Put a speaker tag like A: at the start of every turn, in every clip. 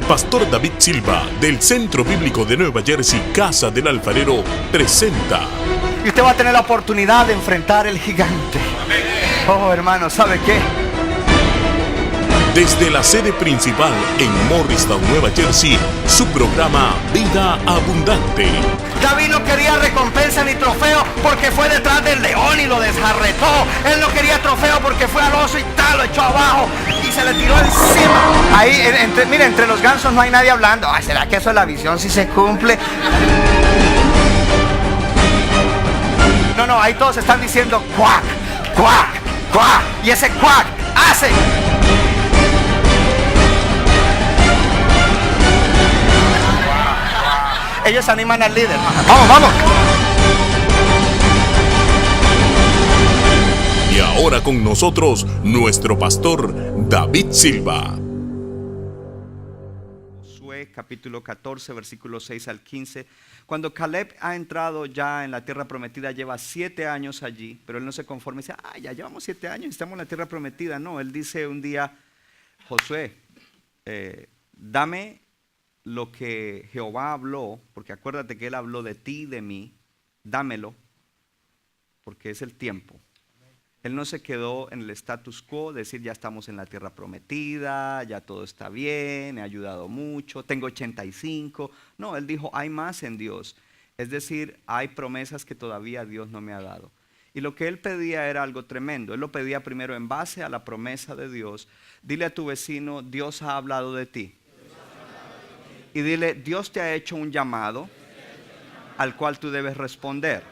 A: Pastor David Silva, del Centro Bíblico de Nueva Jersey, Casa del Alfarero, presenta.
B: Y usted va a tener la oportunidad de enfrentar el gigante. Oh, hermano, ¿sabe qué?
A: Desde la sede principal en Morristown, Nueva Jersey, su programa Vida Abundante.
B: David no quería recompensa ni trofeo porque fue detrás del león y lo desjarretó. Él no quería trofeo porque fue al oso y tal, lo echó abajo y se le tiró encima. Ahí, mire, entre los gansos no hay nadie hablando. Ay, ¿será que eso es la visión si se cumple? No, ahí todos están diciendo cuac, cuac, cuac. Y ese cuac hace. Ellos animan al líder. Vamos.
A: Y ahora con nosotros, nuestro pastor David Silva.
B: Josué capítulo 14, versículos 6 al 15. Cuando Caleb ha entrado ya en la tierra prometida, lleva 7 años allí, pero él no se conforma y dice, ya llevamos 7 años y estamos en la tierra prometida. No, él dice un día, Josué, dame lo que Jehová habló, porque acuérdate que él habló de ti y de mí, dámelo, porque es el tiempo. Él no se quedó en el status quo, decir ya estamos en la tierra prometida, ya todo está bien, he ayudado mucho, tengo 85. No, él dijo, hay más en Dios. Es decir, hay promesas que todavía Dios no me ha dado. Y lo que él pedía era algo tremendo. Él lo pedía primero en base a la promesa de Dios. Dile a tu vecino, Dios ha hablado de ti. Y dile, Dios te ha hecho un llamado al cual tú debes responder.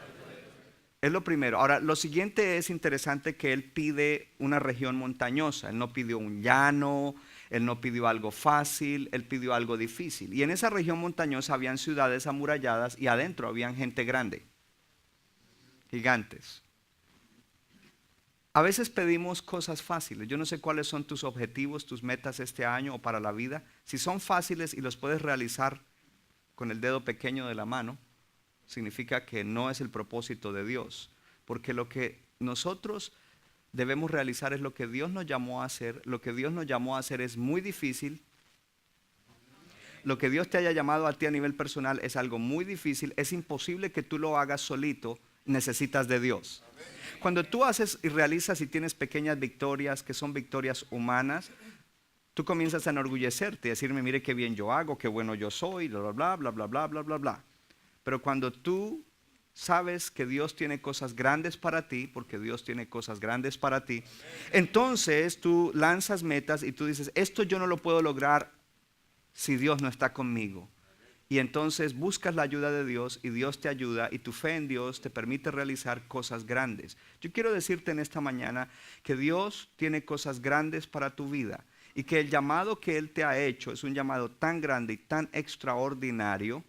B: Es lo primero. Ahora, lo siguiente es interesante que él pide una región montañosa. Él no pidió un llano, él no pidió algo fácil, él pidió algo difícil. Y en esa región montañosa habían ciudades amuralladas y adentro habían gente grande, gigantes. A veces pedimos cosas fáciles. Yo no sé cuáles son tus objetivos, tus metas este año o para la vida. Si son fáciles y los puedes realizar con el dedo pequeño de la mano, significa que no es el propósito de Dios. Porque lo que nosotros debemos realizar es lo que Dios nos llamó a hacer. Lo que Dios nos llamó a hacer es muy difícil. Lo que Dios te haya llamado a ti a nivel personal es algo muy difícil. Es imposible que tú lo hagas solito. Necesitas de Dios. Cuando tú haces y realizas y tienes pequeñas victorias que son victorias humanas, tú comienzas a enorgullecerte y decirme, mire qué bien yo hago, qué bueno yo soy, bla, bla, bla, bla, bla, bla, bla, bla. Pero cuando tú sabes que Dios tiene cosas grandes para ti, porque Dios tiene cosas grandes para ti, entonces tú lanzas metas y tú dices, esto yo no lo puedo lograr si Dios no está conmigo. Y entonces buscas la ayuda de Dios y Dios te ayuda y tu fe en Dios te permite realizar cosas grandes. Yo quiero decirte en esta mañana que Dios tiene cosas grandes para tu vida y que el llamado que Él te ha hecho es un llamado tan grande y tan extraordinario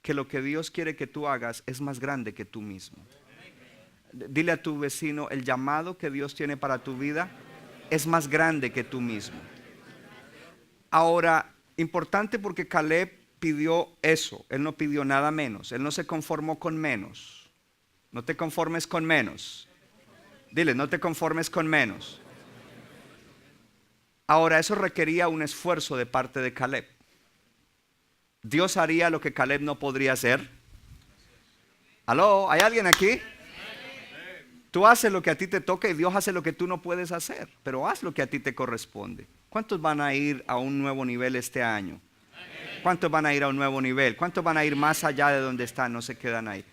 B: que lo que Dios quiere que tú hagas es más grande que tú mismo. Dile a tu vecino, el llamado que Dios tiene para tu vida es más grande que tú mismo. Ahora, importante porque Caleb pidió eso, él no pidió nada menos, él no se conformó con menos. No te conformes con menos. Dile, no te conformes con menos. Ahora, eso requería un esfuerzo de parte de Caleb. Dios haría lo que Caleb no podría hacer. ¿Aló? ¿Hay alguien aquí? Tú haces lo que a ti te toca y Dios hace lo que tú no puedes hacer, pero haz lo que a ti te corresponde. ¿Cuántos van a ir a un nuevo nivel este año? ¿Cuántos van a ir a un nuevo nivel? ¿Cuántos van a ir más allá de donde están? No se quedan ahí.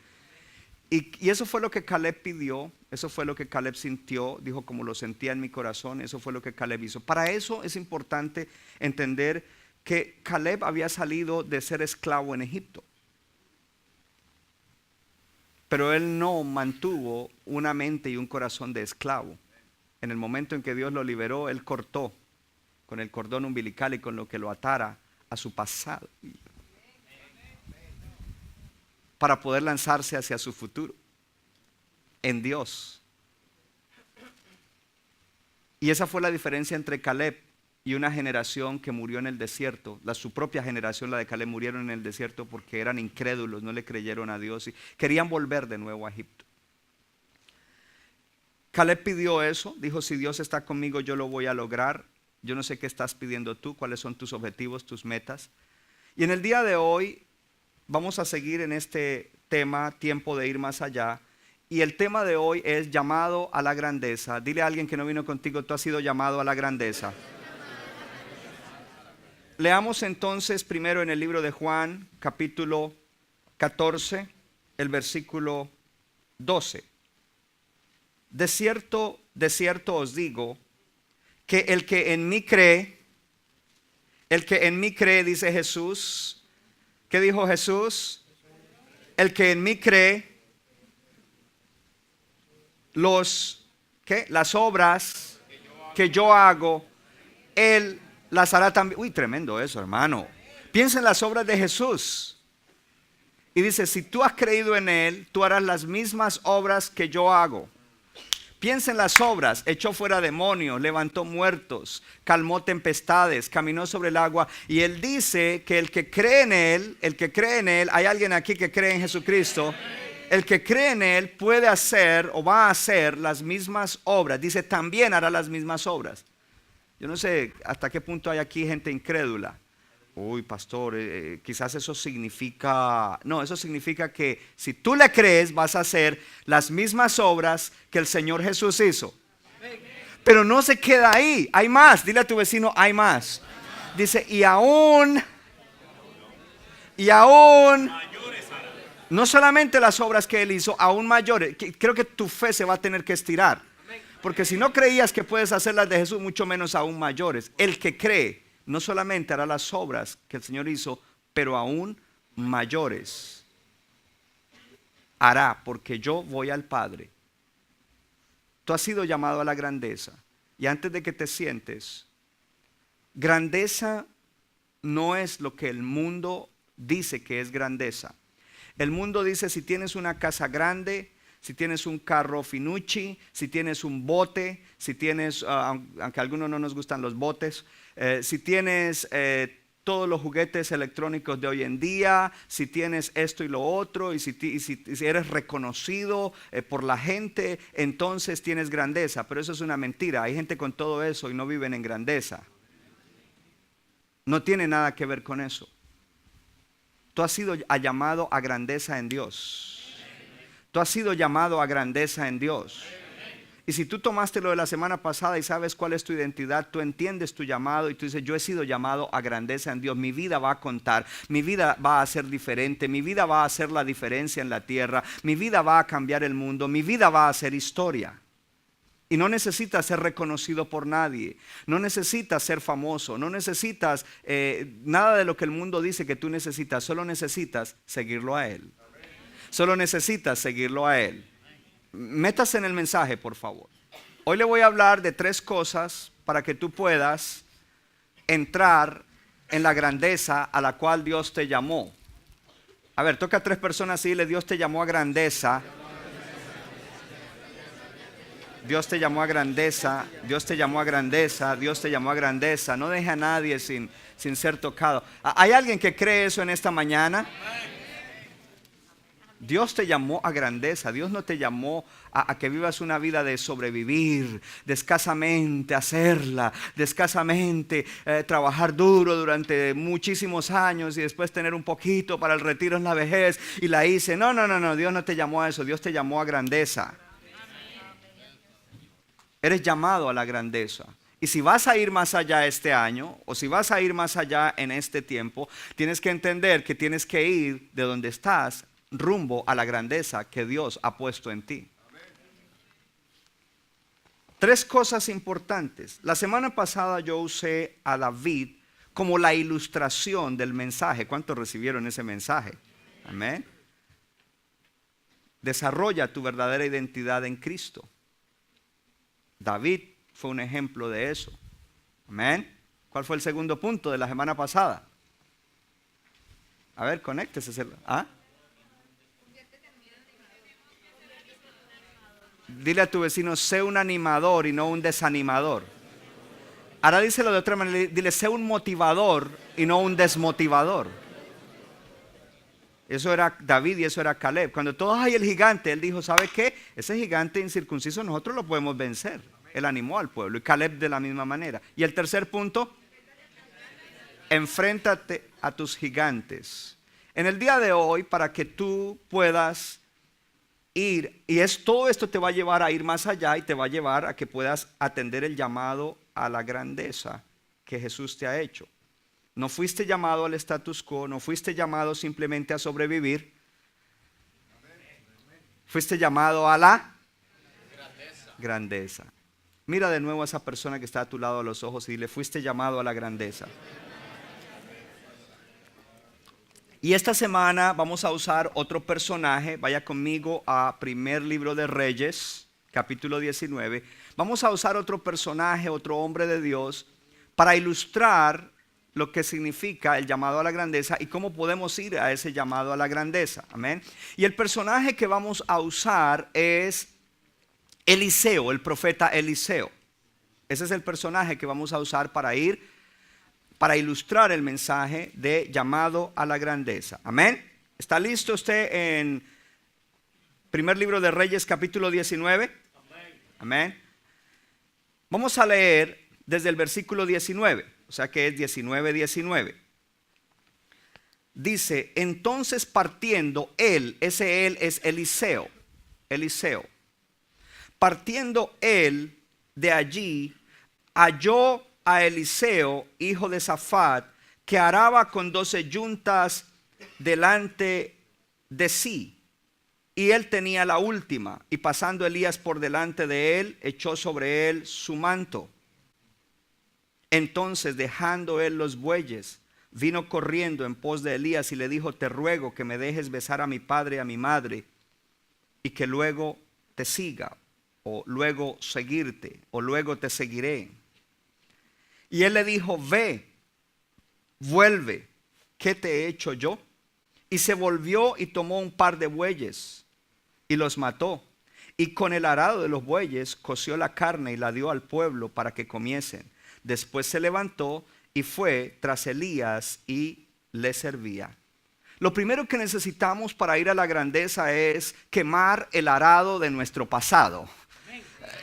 B: Y eso fue lo que Caleb pidió, eso fue lo que Caleb sintió, dijo como lo sentía en mi corazón, eso fue lo que Caleb hizo. Para eso es importante entender que Caleb había salido de ser esclavo en Egipto. Pero él no mantuvo una mente y un corazón de esclavo. En el momento en que Dios lo liberó, él cortó con el cordón umbilical y con lo que lo atara a su pasado para poder lanzarse hacia su futuro en Dios. Y esa fue la diferencia entre Caleb y una generación que murió en el desierto. Su propia generación, la de Caleb, murieron en el desierto porque eran incrédulos, no le creyeron a Dios y querían volver de nuevo a Egipto. Caleb pidió eso, dijo, si Dios está conmigo yo lo voy a lograr. Yo no sé qué estás pidiendo tú, cuáles son tus objetivos, tus metas. Y en el día de hoy vamos a seguir en este tema, tiempo de ir más allá. Y el tema de hoy es llamado a la grandeza. Dile a alguien que no vino contigo, tú has sido llamado a la grandeza. Leamos entonces primero en el libro de Juan, capítulo 14, el versículo 12. De cierto os digo, que el que en mí cree, dice Jesús. ¿Qué dijo Jesús? El que en mí cree, las obras que yo hago, él las hará también. Uy, tremendo eso, hermano. Piensa en las obras de Jesús. Y dice, si tú has creído en él, tú harás las mismas obras que yo hago. Piensa en las obras: echó fuera demonios, levantó muertos, calmó tempestades, caminó sobre el agua. Y él dice que el que cree en él, hay alguien aquí que cree en Jesucristo. El que cree en él puede hacer o va a hacer las mismas obras. Dice, también hará las mismas obras. Yo no sé hasta qué punto hay aquí gente incrédula. Uy, pastor, quizás eso significa... No, eso significa que si tú le crees, vas a hacer las mismas obras que el Señor Jesús hizo. Pero no se queda ahí, hay más. Dile a tu vecino, hay más. Dice, y aún, no solamente las obras que Él hizo, aún mayores. Creo que tu fe se va a tener que estirar. Porque si no creías que puedes hacer las de Jesús, mucho menos aún mayores. El que cree no solamente hará las obras que el Señor hizo, pero aún mayores hará, porque yo voy al Padre. Tú has sido llamado a la grandeza. Y antes de que te sientes, grandeza no es lo que el mundo dice que es grandeza. El mundo dice, si tienes una casa grande, si tienes un carro Finucci, si tienes un bote, si tienes, aunque a algunos no nos gustan los botes, si tienes todos los juguetes electrónicos de hoy en día, si tienes esto y lo otro, y si eres reconocido por la gente, entonces tienes grandeza. Pero eso es una mentira. Hay gente con todo eso y no viven en grandeza. No tiene nada que ver con eso. Tú has sido llamado a grandeza en Dios. Tú has sido llamado a grandeza en Dios. Y si tú tomaste lo de la semana pasada y sabes cuál es tu identidad, tú entiendes tu llamado y tú dices, yo he sido llamado a grandeza en Dios. Mi vida va a contar, mi vida va a ser diferente, mi vida va a hacer la diferencia en la tierra, mi vida va a cambiar el mundo, mi vida va a hacer historia. Y no necesitas ser reconocido por nadie, no necesitas ser famoso, no necesitas nada de lo que el mundo dice que tú necesitas, solo necesitas seguirlo a Él. Solo necesitas seguirlo a Él. Métase en el mensaje, por favor. Hoy le voy a hablar de 3 cosas para que tú puedas entrar en la grandeza a la cual Dios te llamó. A ver, toca a 3 personas y dile, Dios te llamó a grandeza. Dios te llamó a grandeza, Dios te llamó a grandeza, Dios te llamó a grandeza. No deje a nadie sin ser tocado. ¿Hay alguien que cree eso en esta mañana? Dios te llamó a grandeza. Dios no te llamó a que vivas una vida de sobrevivir, de escasamente hacerla, de escasamente trabajar duro durante muchísimos años y después tener un poquito para el retiro en la vejez y la hice. No, Dios no te llamó a eso. Dios te llamó a grandeza. Eres llamado a la grandeza. Y si vas a ir más allá este año, o si vas a ir más allá en este tiempo, tienes que entender que tienes que ir de donde estás rumbo a la grandeza que Dios ha puesto en ti. 3 cosas importantes. La semana pasada yo usé a David como la ilustración del mensaje. ¿Cuántos recibieron ese mensaje? Amén. Desarrolla tu verdadera identidad en Cristo. David fue un ejemplo de eso. Amén. ¿Cuál fue el segundo punto de la semana pasada? A ver, conéctese. ¿Ah? Dile a tu vecino, sé un animador y no un desanimador. Ahora díselo de otra manera, dile, sé un motivador y no un desmotivador. Eso era David y eso era Caleb. Cuando todos hay el gigante, él dijo, ¿sabe qué? Ese gigante incircunciso nosotros lo podemos vencer. Él animó al pueblo. Y Caleb de la misma manera. Y el tercer punto, enfréntate a tus gigantes. En el día de hoy, para que tú puedas ir, y todo esto te va a llevar a ir más allá y te va a llevar a que puedas atender el llamado a la grandeza que Jesús te ha hecho. No fuiste llamado al status quo, no fuiste llamado simplemente a sobrevivir. Fuiste llamado a la grandeza. Mira de nuevo a esa persona que está a tu lado a los ojos y dile, fuiste llamado a la grandeza. Y esta semana vamos a usar otro personaje. Vaya conmigo a primer libro de Reyes, capítulo 19. Vamos a usar otro personaje, otro hombre de Dios, para ilustrar lo que significa el llamado a la grandeza y cómo podemos ir a ese llamado a la grandeza. Amén. Y el personaje que vamos a usar es Eliseo, el profeta Eliseo. Ese es el personaje que vamos a usar para ilustrar el mensaje de llamado a la grandeza. Amén. ¿Está listo usted en primer libro de Reyes, capítulo 19? Amén. Vamos a leer desde el versículo 19. O sea que es 19:19. Dice, entonces partiendo él, ese él es Eliseo. Partiendo él de allí, halló a Eliseo, hijo de Safat, que araba con 12 yuntas delante de sí. Y él tenía la última. Y pasando Elías por delante de él, echó sobre él su manto. Entonces, dejando él los bueyes, vino corriendo en pos de Elías y le dijo, te ruego que me dejes besar a mi padre y a mi madre, y que luego te siga, o luego seguirte, o luego te seguiré. Y él le dijo, ve, vuelve, ¿qué te he hecho yo? Y se volvió y tomó un par de bueyes y los mató. Y con el arado de los bueyes coció la carne y la dio al pueblo para que comiesen. Después se levantó y fue tras Elías y le servía. Lo primero que necesitamos para ir a la grandeza es quemar el arado de nuestro pasado.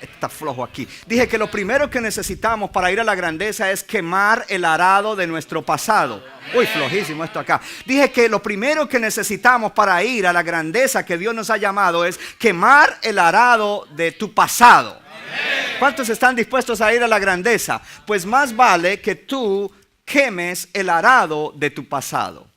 B: Está flojo aquí. Dije que lo primero que necesitamos para ir a la grandeza es quemar el arado de nuestro pasado. Uy, flojísimo esto acá. Dije que lo primero que necesitamos para ir a la grandeza que Dios nos ha llamado es quemar el arado de tu pasado. ¿Cuántos están dispuestos a ir a la grandeza? Pues más vale que tú quemes el arado de tu pasado.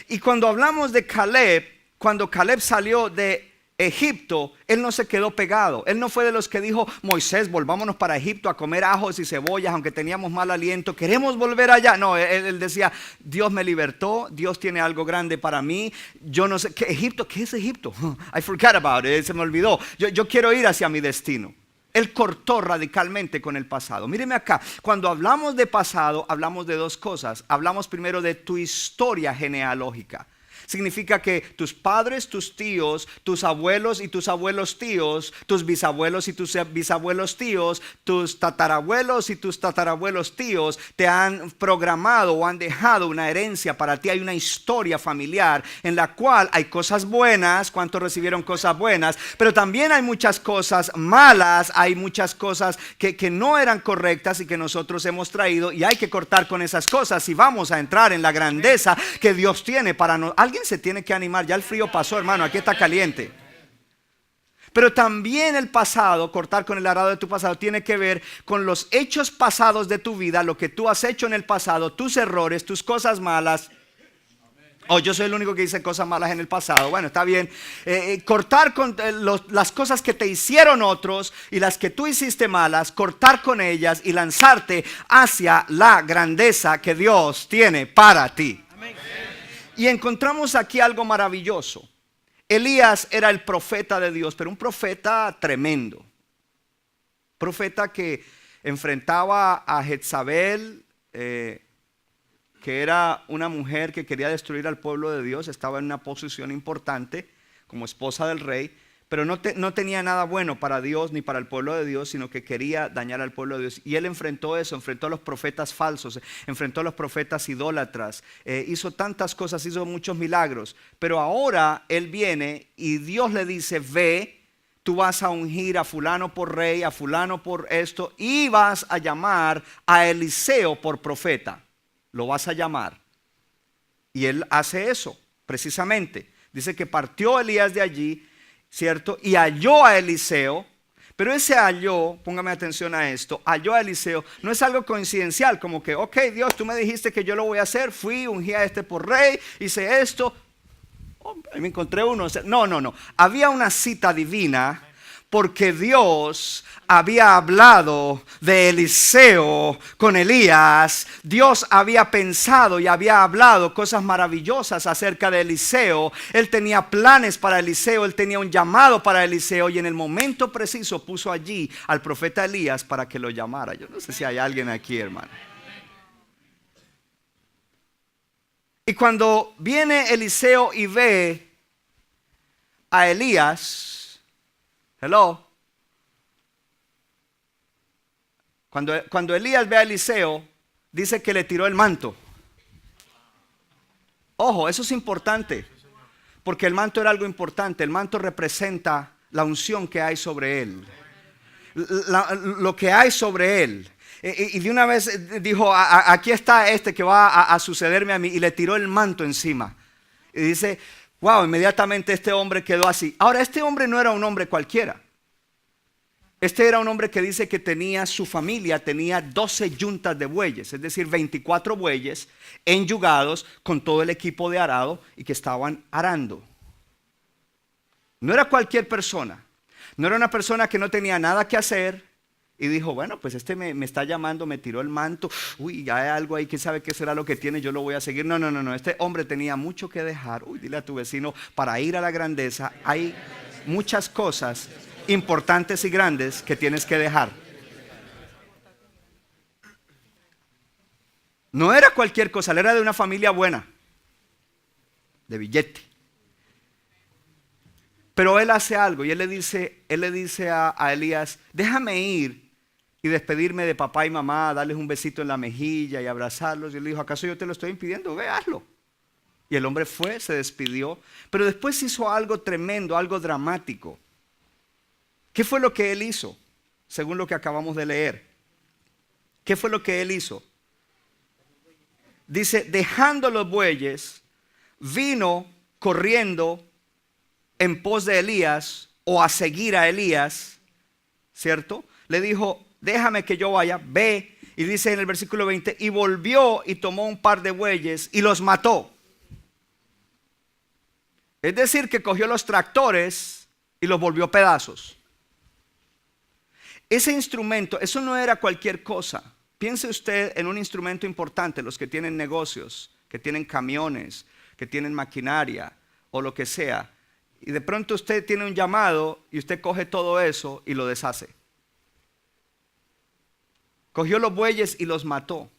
B: Y cuando hablamos de Caleb, cuando Caleb salió de Egipto, él no se quedó pegado. Él no fue de los que dijo, Moisés, volvámonos para Egipto a comer ajos y cebollas, aunque teníamos mal aliento, queremos volver allá. No, él decía, Dios me libertó, Dios tiene algo grande para mí. Yo no sé, ¿qué Egipto? ¿Qué es Egipto? I forgot about it, se me olvidó. Yo quiero ir hacia mi destino. Él cortó radicalmente con el pasado. Míreme acá, cuando hablamos de pasado, hablamos de dos cosas. Hablamos primero de tu historia genealógica. Significa que tus padres, tus tíos, tus abuelos y tus abuelos tíos, tus bisabuelos y tus bisabuelos tíos, tus tatarabuelos y tus tatarabuelos tíos te han programado o han dejado una herencia para ti. Hay una historia familiar en la cual hay cosas buenas. ¿Cuántos recibieron cosas buenas? Pero también hay muchas cosas malas, hay muchas cosas que no eran correctas y que nosotros hemos traído, y hay que cortar con esas cosas y vamos a entrar en la grandeza que Dios tiene para nosotros. Alguien se tiene que animar, ya el frío pasó, hermano, aquí está caliente. Pero también el pasado, cortar con el arado de tu pasado, tiene que ver con los hechos pasados de tu vida, lo que tú has hecho en el pasado, tus errores, tus cosas malas. Oh, yo soy el único que dice cosas malas en el pasado. Bueno, está bien. Cortar con las cosas que te hicieron otros y las que tú hiciste malas, cortar con ellas y lanzarte hacia la grandeza que Dios tiene para ti. Amén. Y encontramos aquí algo maravilloso. Elías era el profeta de Dios, pero un profeta tremendo. Profeta que enfrentaba a Jezabel, que era una mujer que quería destruir al pueblo de Dios. Estaba en una posición importante como esposa del rey, pero no tenía nada bueno para Dios ni para el pueblo de Dios, sino que quería dañar al pueblo de Dios. Y él enfrentó eso, enfrentó a los profetas falsos, enfrentó a los profetas idólatras, hizo tantas cosas, hizo muchos milagros. Pero ahora él viene y Dios le dice, ve, tú vas a ungir a fulano por rey, a fulano por esto, y vas a llamar a Eliseo por profeta. Lo vas a llamar. Y él hace eso, precisamente. Dice que partió Elías de allí, ¿cierto? Y halló a Eliseo. Pero ese halló, póngame atención a esto, halló a Eliseo, no es algo coincidencial, como que, ok, Dios, tú me dijiste que yo lo voy a hacer, fui, ungí a este por rey, hice esto. Oh, me encontré uno. No. Había una cita divina porque Dios había hablado de Eliseo con Elías. Dios había pensado y había hablado cosas maravillosas acerca de Eliseo. Él tenía planes para Eliseo, él tenía un llamado para Eliseo y en el momento preciso puso allí al profeta Elías para que lo llamara. Yo no sé si hay alguien aquí, hermano. Y cuando viene Eliseo y ve a Elías, cuando Elías ve a Eliseo, dice que le tiró el manto. Ojo, eso es importante, porque el manto era algo importante. El manto representa la unción que hay sobre él, lo que hay sobre él. Y de una vez dijo, aquí está este que va a sucederme a mí, y le tiró el manto encima. Y dice, wow, inmediatamente este hombre quedó así. Ahora, este hombre no era un hombre cualquiera. Este era un hombre que dice que tenía su familia, tenía 12 yuntas de bueyes, es decir, 24 bueyes enyugados con todo el equipo de arado y que estaban arando. No era cualquier persona, no era una persona que no tenía nada que hacer. Y dijo, bueno, pues este me está llamando, me tiró el manto. Uy, ya hay algo ahí, ¿quién sabe qué será lo que tiene? Yo lo voy a seguir. No. Este hombre tenía mucho que dejar. Uy, dile a tu vecino, para ir a la grandeza hay muchas cosas importantes y grandes que tienes que dejar. No era cualquier cosa, él era de una familia buena, de billete. Pero él hace algo y él le dice a Elías, déjame ir y despedirme de papá y mamá, darles un besito en la mejilla y abrazarlos. Y él le dijo, ¿acaso yo te lo estoy impidiendo? Ve, hazlo. Y el hombre fue, se despidió, pero después hizo algo tremendo, algo dramático. ¿Qué fue lo que él hizo? Según lo que acabamos de leer. ¿Qué fue lo que él hizo? Dice, dejando los bueyes, vino corriendo en pos de Elías o a seguir a Elías, ¿cierto? Le dijo, déjame que yo vaya, ve. Y dice en el versículo 20, y volvió y tomó un par de bueyes y los mató. Es decir, que cogió los tractores y los volvió pedazos. Ese instrumento, eso no era cualquier cosa. Piense usted en un instrumento importante, los que tienen negocios, que tienen camiones, que tienen maquinaria o lo que sea. Y de pronto usted tiene un llamado y usted coge todo eso y lo deshace. Cogió los bueyes y los mató.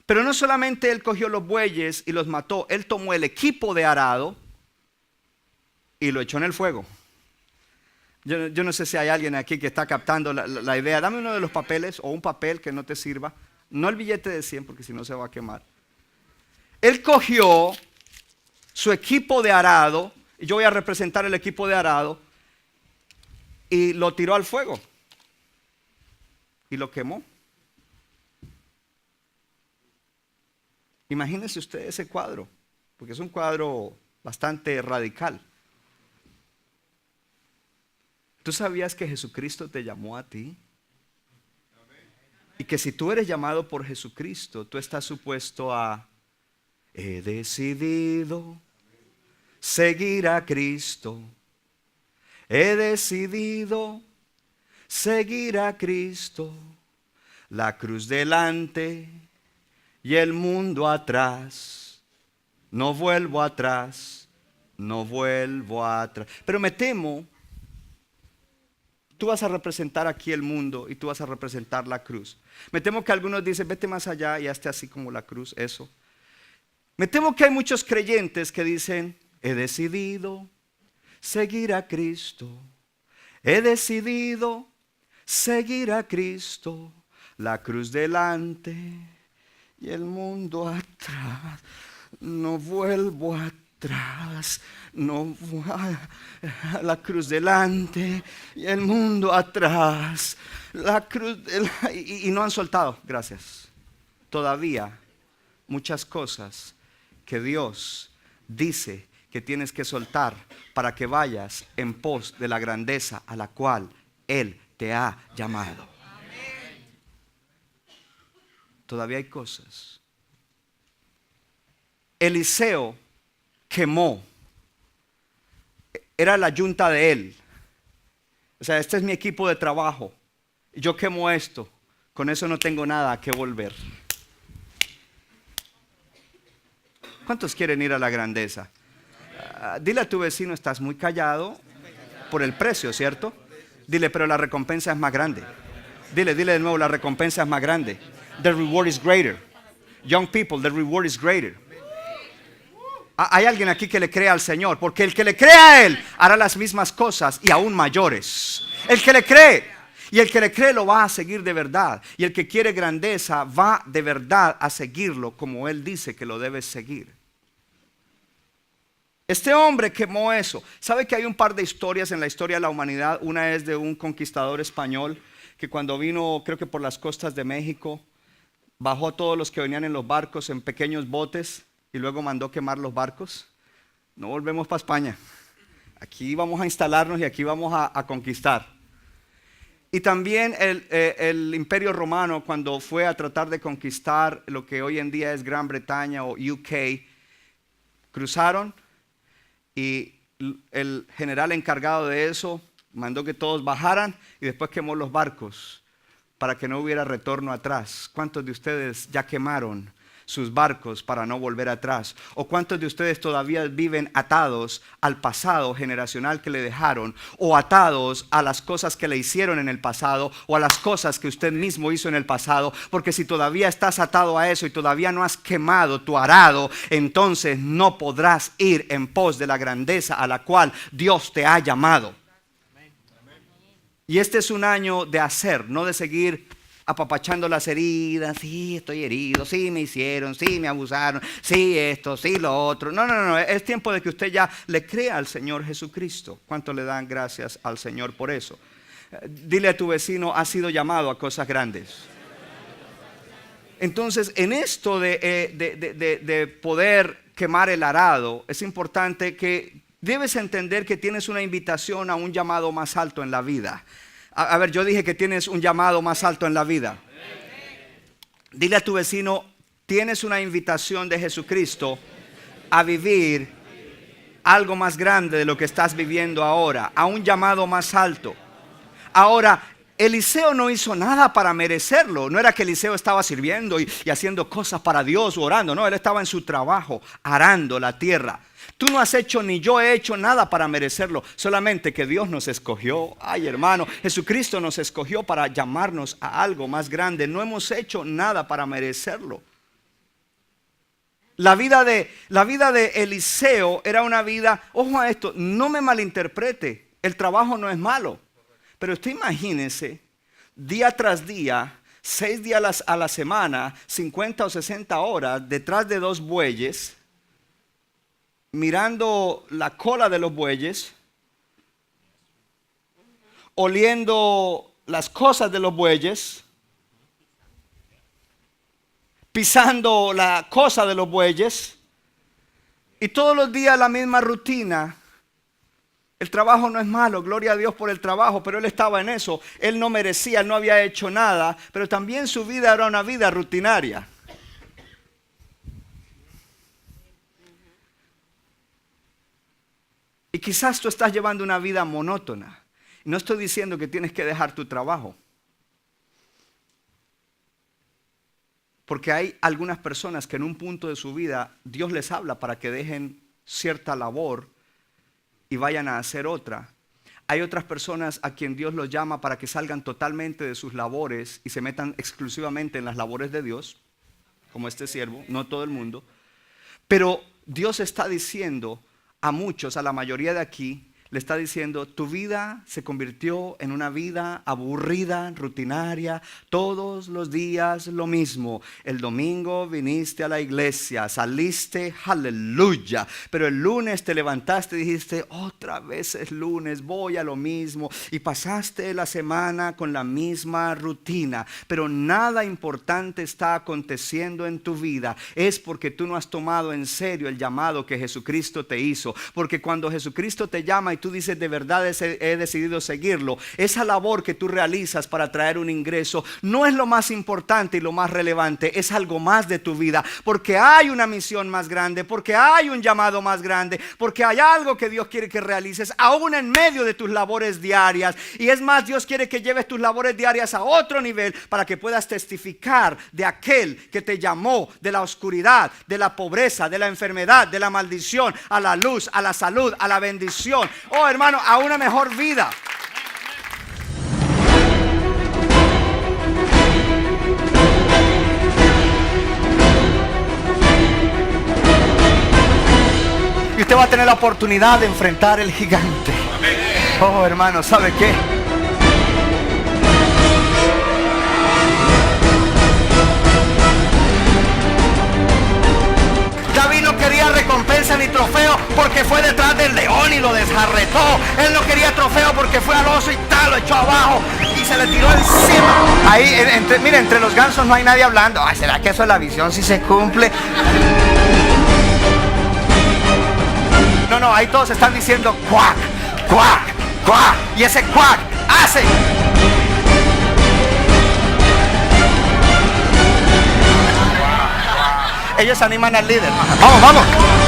B: Pero no solamente él cogió los bueyes y los mató, él tomó el equipo de arado y lo echó en el fuego. Yo no sé si hay alguien aquí que está captando la idea. Dame uno de los papeles o un papel que no te sirva. No el billete de 100 porque si no se va a quemar. Él cogió su equipo de arado, y yo voy a representar el equipo de arado, y lo tiró al fuego. Y lo quemó. Imagínense usted ese cuadro, porque es un cuadro bastante radical. ¿Tú sabías que Jesucristo te llamó a ti? Y que si tú eres llamado por Jesucristo, tú estás supuesto a, he decidido seguir a Cristo. He decidido seguir a Cristo. La cruz delante y el mundo atrás. No vuelvo atrás, no vuelvo atrás. Pero me temo, tú vas a representar aquí el mundo y tú vas a representar la cruz. Me temo que algunos dicen, vete más allá y hazte así como la cruz, eso. Me temo que hay muchos creyentes que dicen, he decidido seguir a Cristo. He decidido seguir a Cristo. La cruz delante y el mundo atrás. No vuelvo atrás. atrás, no la cruz delante y el mundo atrás, la cruz y no han soltado, gracias. Todavía muchas cosas que Dios dice que tienes que soltar para que vayas en pos de la grandeza a la cual Él te ha llamado. Todavía hay cosas. Eliseo quemó. Era la yunta de él. O sea, este es mi equipo de trabajo. Yo quemo esto. Con eso no tengo nada que volver. ¿Cuántos quieren ir a la grandeza? Dile a tu vecino, estás muy callado por el precio, ¿cierto? Dile, pero la recompensa es más grande. Dile de nuevo, la recompensa es más grande. The reward is greater. Young people, the reward is greater. Hay alguien aquí que le cree al Señor, porque el que le cree a Él hará las mismas cosas y aún mayores. El que le cree, y el que le cree lo va a seguir de verdad. Y el que quiere grandeza va de verdad a seguirlo como Él dice que lo debes seguir. Este hombre quemó eso. ¿Sabe que hay un par de historias en la historia de la humanidad? Una es de un conquistador español que cuando vino, creo que por las costas de México, bajó a todos los que venían en los barcos en pequeños botes y luego mandó quemar los barcos. No volvemos para España. Aquí vamos a instalarnos y aquí vamos a conquistar. Y también el Imperio Romano, cuando fue a tratar de conquistar lo que hoy en día es Gran Bretaña o UK, cruzaron y el general encargado de eso mandó que todos bajaran y después quemó los barcos para que no hubiera retorno atrás. ¿Cuántos de ustedes ya quemaron sus barcos para no volver atrás? ¿O cuántos de ustedes todavía viven atados al pasado generacional que le dejaron, o atados a las cosas que le hicieron en el pasado, o a las cosas que usted mismo hizo en el pasado? Porque si todavía estás atado a eso y todavía no has quemado tu arado, entonces no podrás ir en pos de la grandeza a la cual Dios te ha llamado. Y este es un año de hacer, no de seguir apapachando las heridas. Sí, estoy herido, sí me hicieron, sí me abusaron, sí esto, sí lo otro. No, es tiempo de que usted ya le crea al Señor Jesucristo. ¿Cuánto le dan gracias al Señor por eso? Dile a tu vecino, has sido llamado a cosas grandes. Entonces, en esto de poder quemar el arado, es importante que debes entender que tienes una invitación a un llamado más alto en la vida. A ver, yo dije que tienes un llamado más alto en la vida. Dile a tu vecino, tienes una invitación de Jesucristo a vivir algo más grande de lo que estás viviendo ahora, a un llamado más alto. Ahora, Eliseo no hizo nada para merecerlo. No era que Eliseo estaba sirviendo y haciendo cosas para Dios o orando. No, él estaba en su trabajo, arando la tierra. Tú no has hecho ni yo he hecho nada para merecerlo. Solamente que Dios nos escogió. Ay, hermano, Jesucristo nos escogió para llamarnos a algo más grande. No hemos hecho nada para merecerlo. La vida de Eliseo era una vida, ojo a esto, no me malinterprete, el trabajo no es malo. Pero usted imagínese, día tras día, 6 días a la semana, 50 o 60 horas, detrás de 2 bueyes, mirando la cola de los bueyes, oliendo las cosas de los bueyes, pisando la cosa de los bueyes, y todos los días la misma rutina. El trabajo no es malo, gloria a Dios por el trabajo, pero él estaba en eso. Él no merecía, no había hecho nada, pero también su vida era una vida rutinaria. Y quizás tú estás llevando una vida monótona. No estoy diciendo que tienes que dejar tu trabajo. Porque hay algunas personas que en un punto de su vida Dios les habla para que dejen cierta labor y vayan a hacer otra. Hay otras personas a quien Dios los llama para que salgan totalmente de sus labores y se metan exclusivamente en las labores de Dios, como este siervo, no todo el mundo. Pero Dios está diciendo a muchos, a la mayoría de aquí, le está diciendo, tu vida se convirtió en una vida aburrida, rutinaria, todos los días lo mismo. El domingo viniste a la iglesia, saliste, aleluya, pero el lunes te levantaste y dijiste, otra vez es lunes, voy a lo mismo, y pasaste la semana con la misma rutina, pero nada importante está aconteciendo en tu vida. Es porque tú no has tomado en serio el llamado que Jesucristo te hizo, porque cuando Jesucristo te llama y tú dices, de verdad he decidido seguirlo, esa labor que tú realizas para traer un ingreso no es lo más importante y lo más relevante, es algo más de tu vida, porque hay una misión más grande, porque hay un llamado más grande, porque hay algo que Dios quiere que realices aún en medio de tus labores diarias. Y es más, Dios quiere que lleves tus labores diarias a otro nivel para que puedas testificar de aquel que te llamó de la oscuridad, de la pobreza, de la enfermedad, de la maldición, a la luz, a la salud, a la bendición, oh hermano, a una mejor vida. Y usted va a tener la oportunidad de enfrentar el gigante. Oh hermano, ¿sabe qué? David no quería recompensa ni trofeo porque fue detrás del león y lo desjarretó. Él no quería trofeo porque fue al oso y tal, lo echó abajo y se le tiró encima. Ahí, mire, entre los gansos no hay nadie hablando. Ay, ¿será que eso es la visión si se cumple? No, ahí todos están diciendo cuac, cuac, cuac. Y ese cuac hace. Ellos animan al líder. Vamos, vamos.